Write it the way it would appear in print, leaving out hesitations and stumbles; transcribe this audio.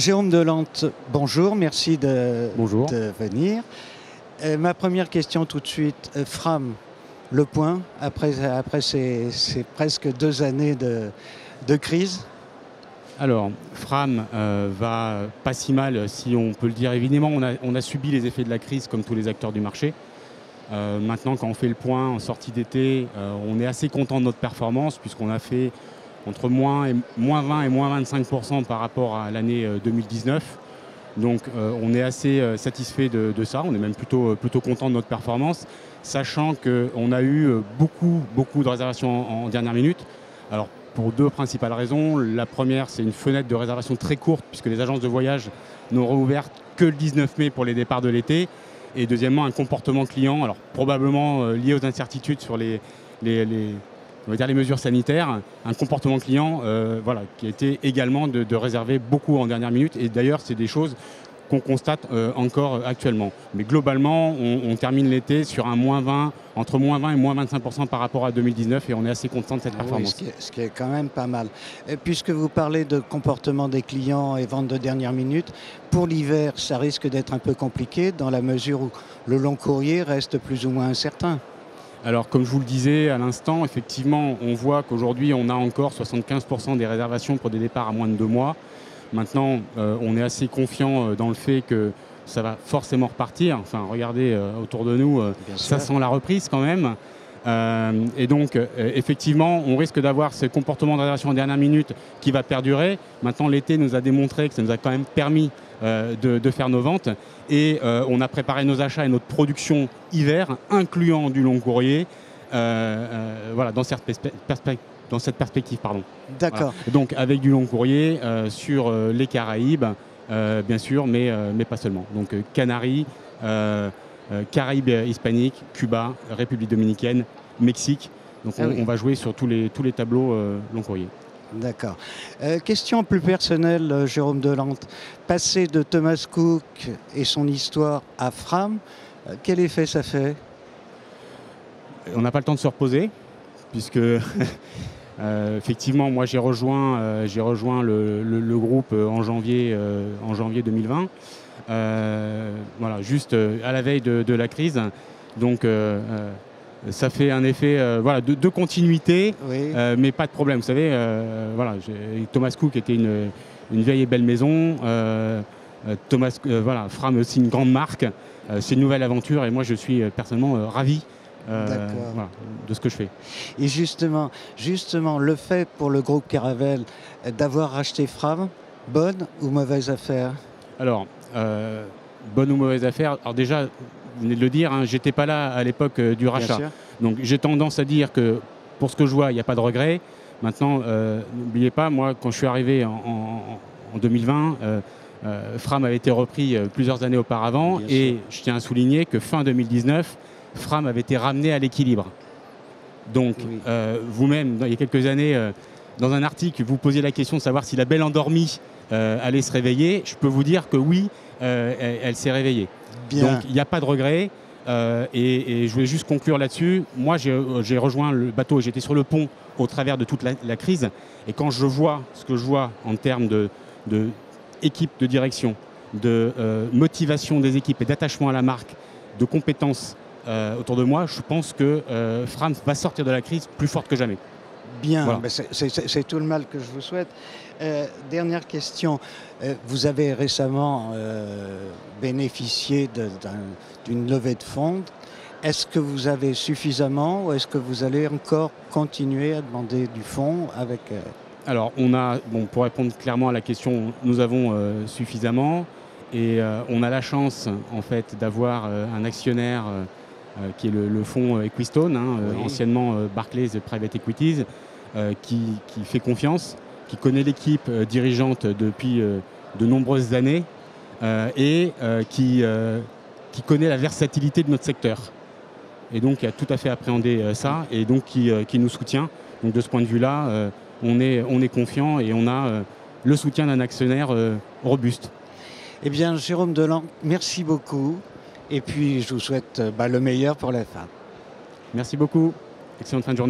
Jérôme Delante, bonjour, merci Bonjour. de venir. Ma première question tout de suite, Fram, le point, après ces presque 2 années de crise. Alors, Fram va pas si mal, si on peut le dire. Évidemment, on a subi les effets de la crise comme tous les acteurs du marché. Maintenant, quand on fait le point en sortie d'été, on est assez content de notre performance puisqu'on a fait entre moins 20 et moins 25% par rapport à l'année 2019. Donc on est assez satisfait de ça, on est même plutôt content de notre performance, sachant qu'on a eu beaucoup de réservations en dernière minute. Alors pour 2 principales raisons. La première, c'est une fenêtre de réservation très courte puisque les agences de voyage n'ont rouvert que le 19 mai pour les départs de l'été. Et deuxièmement, un comportement client, alors probablement lié aux incertitudes sur on va dire les mesures sanitaires, un comportement client qui a été également de réserver beaucoup en dernière minute. Et d'ailleurs, c'est des choses qu'on constate encore actuellement. Mais globalement, on termine l'été sur un entre moins 20 et moins 25% par rapport à 2019 et on est assez content de cette performance. Oui, ce qui est quand même pas mal. Et puisque vous parlez de comportement des clients et vente de dernière minute, pour l'hiver, ça risque d'être un peu compliqué dans la mesure où le long courrier reste plus ou moins incertain. Alors, comme je vous le disais à l'instant, effectivement, on voit qu'aujourd'hui, on a encore 75% des réservations pour des départs à moins de 2 mois. Maintenant, on est assez confiant dans le fait que ça va forcément repartir. Enfin, regardez autour de nous, ça sent la reprise quand même. Et donc, effectivement, on risque d'avoir ce comportement de réservation en dernière minute qui va perdurer. Maintenant, l'été nous a démontré que ça nous a quand même permis de faire nos ventes. Et on a préparé nos achats et notre production hiver, incluant du long courrier, dans cette perspective. D'accord. Voilà. Donc, avec du long courrier sur les Caraïbes, bien sûr, mais pas seulement. Donc, Canaries, Caraïbes hispaniques, Cuba, République dominicaine, Mexique. Donc on va jouer sur tous les tableaux long courrier. D'accord. Question plus personnelle, Jérôme Delante. Passer de Thomas Cook et son histoire à Fram, quel effet ça fait? On n'a pas le temps de se reposer, puisque effectivement, moi j'ai rejoint le groupe en janvier 2020. Juste à la veille de la crise. Donc ça fait un effet de continuité, oui. Mais pas de problème. Vous savez, Thomas Cook était une vieille et belle maison. Fram est aussi une grande marque. C'est une nouvelle aventure et moi je suis personnellement ravi de ce que je fais. Et justement, le fait pour le groupe Caravelle d'avoir racheté Fram, bonne ou mauvaise affaire? Alors, bonne ou mauvaise affaire. Alors déjà, vous venez de le dire, j'étais pas là à l'époque du rachat. Donc j'ai tendance à dire que pour ce que je vois, il n'y a pas de regret. Maintenant, n'oubliez pas, moi, quand je suis arrivé en 2020, Fram avait été repris plusieurs années auparavant. Bien et sûr. je tiens à souligner que fin 2019, Fram avait été ramené à l'équilibre. Donc oui. Vous-même, il y a quelques années, dans un article, vous posiez la question de savoir si la belle endormie allait se réveiller. Je peux vous dire que oui, elle s'est réveillée. Bien. Donc il n'y a pas de regret. Et je voulais juste conclure là-dessus. Moi, j'ai rejoint le bateau, j'étais sur le pont au travers de toute la crise. Et quand je vois ce que je vois en termes d'équipe de direction, de motivation des équipes et d'attachement à la marque, de compétences autour de moi, je pense que Fram va sortir de la crise plus forte que jamais. Bien, Voilà. c'est tout le mal que je vous souhaite. Dernière question. Vous avez récemment bénéficié d'une levée de fonds. Est-ce que vous avez suffisamment ou est-ce que vous allez encore continuer à demander du fonds avec... Alors, pour répondre clairement à la question, nous avons suffisamment et on a la chance en fait d'avoir un actionnaire qui est le fonds Equistone, Oui. anciennement Barclays Private Equities, qui fait confiance, qui connaît l'équipe dirigeante depuis de nombreuses années et qui connaît la versatilité de notre secteur. Et donc, qui a tout à fait appréhendé ça et donc qui nous soutient. Donc, de ce point de vue-là, on est confiant et on a le soutien d'un actionnaire robuste. Eh bien, Jérôme Delante, merci beaucoup. Et puis, je vous souhaite le meilleur pour la fin. Merci beaucoup. Excellente fin de journée.